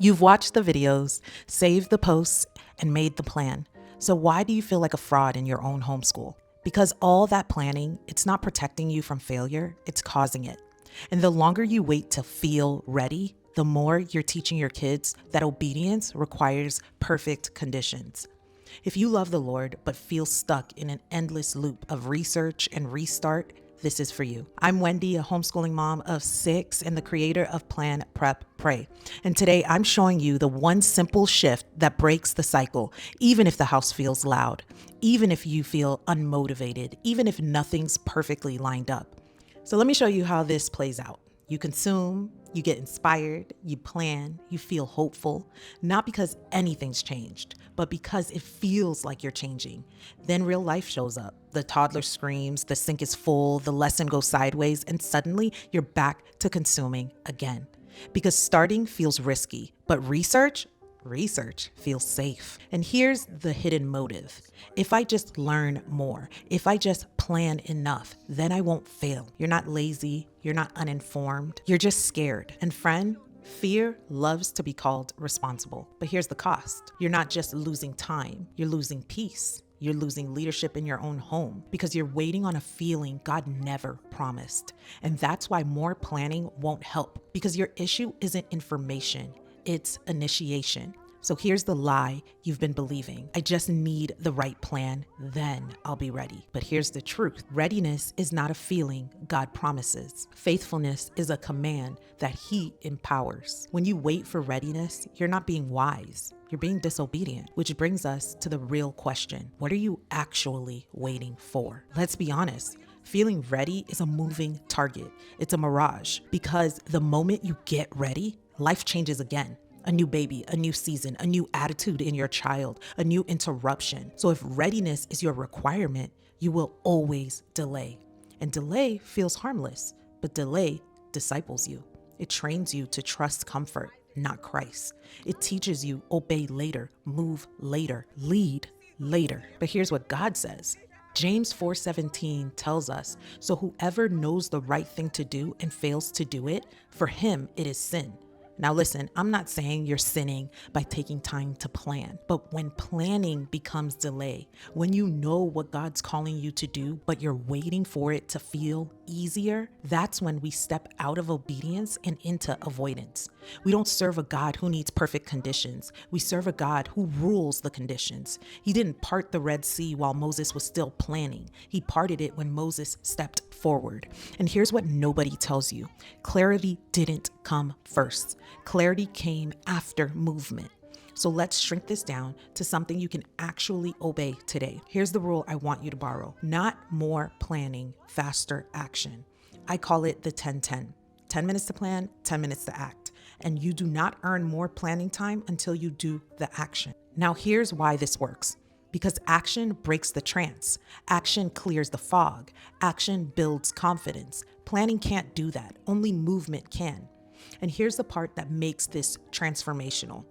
You've watched the videos, saved the posts, and made the plan. So why do you feel like a fraud in your own homeschool? Because all that planning, it's not protecting you from failure, it's causing it. And the longer you wait to feel ready, the more you're teaching your kids that obedience requires perfect conditions. If you love the Lord but feel stuck in an endless loop of research and restart, this is for you. I'm Wendy, a homeschooling mom of 6 and the creator of Plan, Prep, Pray. And today I'm showing you the one simple shift that breaks the cycle, even if the house feels loud, even if you feel unmotivated, even if nothing's perfectly lined up. So let me show you how this plays out. You consume, you get inspired, you plan, you feel hopeful, not because anything's changed, but because it feels like you're changing. Then real life shows up. The toddler screams, the sink is full, the lesson goes sideways, and suddenly you're back to consuming again. Because starting feels risky, but research feels safe. And here's the hidden motive. If I just learn more, if I just plan enough, then I won't fail. You're not lazy, you're not uninformed, you're just scared. And friend, fear loves to be called responsible. But here's the cost. You're not just losing time, you're losing peace. You're losing leadership in your own home because you're waiting on a feeling God never promised. And that's why more planning won't help, because your issue isn't information. It's initiation. So here's the lie you've been believing. I just need the right plan, then I'll be ready. But here's the truth. Readiness is not a feeling God promises. Faithfulness is a command that He empowers. When you wait for readiness, you're not being wise. You're being disobedient, which brings us to the real question. What are you actually waiting for? Let's be honest. Feeling ready is a moving target. It's a mirage, because the moment you get ready, life changes again. A new baby, a new season, a new attitude in your child, a new interruption. So if readiness is your requirement, you will always delay. And delay feels harmless, but delay disciples you. It trains you to trust comfort, not Christ. It teaches you obey later, move later, lead later. But here's what God says. James 4:17 tells us, so whoever knows the right thing to do and fails to do it, for him it is sin. Now listen, I'm not saying you're sinning by taking time to plan, but when planning becomes delay, when you know what God's calling you to do, but you're waiting for it to feel easier, that's when we step out of obedience and into avoidance. We don't serve a God who needs perfect conditions. We serve a God who rules the conditions. He didn't part the Red Sea while Moses was still planning. He parted it when Moses stepped forward. And here's what nobody tells you. Clarity didn't come first. Clarity came after movement. So let's shrink this down to something you can actually obey today. Here's the rule I want you to borrow. Not more planning, faster action. I call it the 10-10. 10 minutes to plan, 10 minutes to act. And you do not earn more planning time until you do the action. Now here's why this works. Because action breaks the trance. Action clears the fog. Action builds confidence. Planning can't do that. Only movement can. And here's the part that makes this transformational.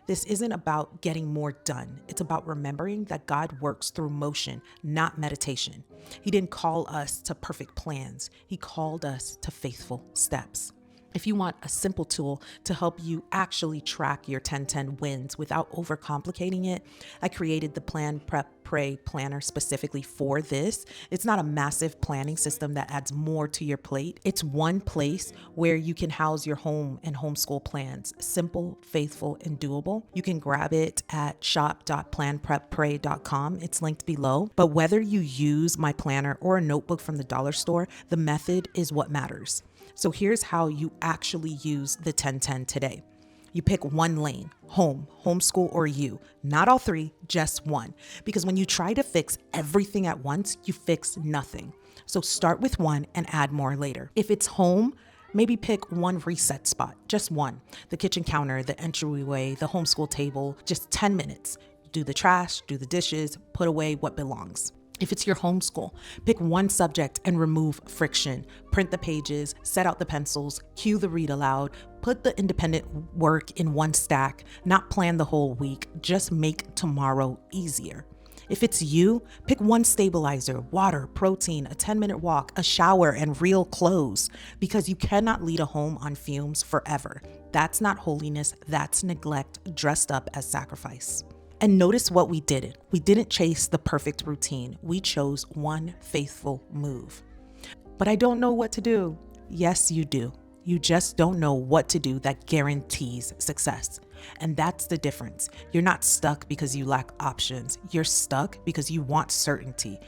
This isn't about getting more done. It's about remembering that God works through motion, not meditation. He didn't call us to perfect plans. He called us to faithful steps. If you want a simple tool to help you actually track your 10-10 wins without overcomplicating it, I created the Plan, Prep, Pray planner specifically for this. It's not a massive planning system that adds more to your plate. It's one place where you can house your home and homeschool plans. Simple, faithful, and doable. You can grab it at shop.planpreppray.com. It's linked below. But whether you use my planner or a notebook from the dollar store, the method is what matters. So here's how you actually use the 10-10 today. You pick one lane, home, homeschool, or you. Not all three, just one. Because when you try to fix everything at once, you fix nothing. So start with one and add more later. If it's home, maybe pick one reset spot, just one. The kitchen counter, the entryway, the homeschool table, just 10 minutes. Do the trash, do the dishes, put away what belongs. If it's your homeschool, pick one subject and remove friction. Print the pages, set out the pencils, cue the read aloud, put the independent work in one stack, not plan the whole week, just make tomorrow easier. If it's you, pick one stabilizer, water, protein, a 10-minute walk, a shower, and real clothes, because you cannot lead a home on fumes forever. That's not holiness, that's neglect dressed up as sacrifice. And notice what we did. We didn't chase the perfect routine. We chose one faithful move. But I don't know what to do. Yes, you do. You just don't know what to do that guarantees success. And that's the difference. You're not stuck because you lack options. You're stuck because you want certainty.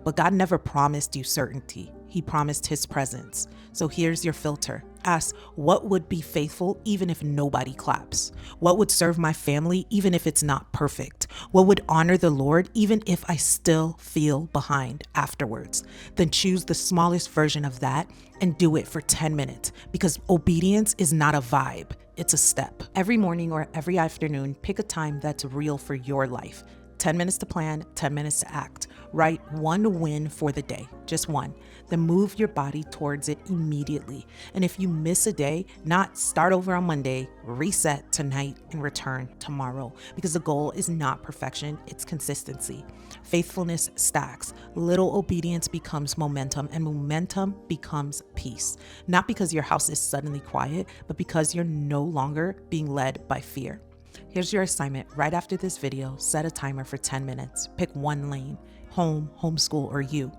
But God never promised you certainty. He promised His presence. So here's your filter. Ask, what would be faithful even if nobody claps? What would serve my family even if it's not perfect? What would honor the Lord even if I still feel behind afterwards? Then choose the smallest version of that and do it for 10 minutes, because obedience is not a vibe, it's a step. Every morning or every afternoon, pick a time that's real for your life. 10 minutes to plan, 10 minutes to act. Write one win for the day, just one. Then move your body towards it immediately. And if you miss a day, not start over on Monday, reset tonight and return tomorrow. Because the goal is not perfection, it's consistency. Faithfulness stacks. Little obedience becomes momentum, and momentum becomes peace. Not because your house is suddenly quiet, but because you're no longer being led by fear. Here's your assignment. Right after this video, set a timer for 10 minutes. Pick one lane, home, homeschool, or you.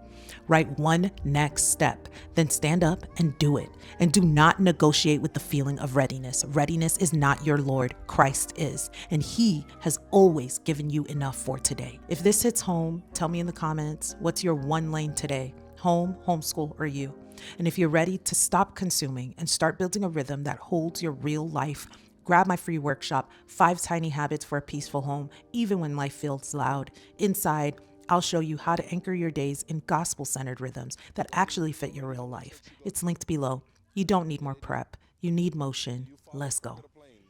Write one next step, then stand up and do it. And do not negotiate with the feeling of readiness. Readiness is not your Lord, Christ is. And He has always given you enough for today. If this hits home, tell me in the comments, what's your one lane today? Home, homeschool, or you? And if you're ready to stop consuming and start building a rhythm that holds your real life, grab my free workshop, 5 Tiny Habits for a Peaceful Home, even when life feels loud. Inside, I'll show you how to anchor your days in gospel-centered rhythms that actually fit your real life. It's linked below. You don't need more prep. You need motion. Let's go.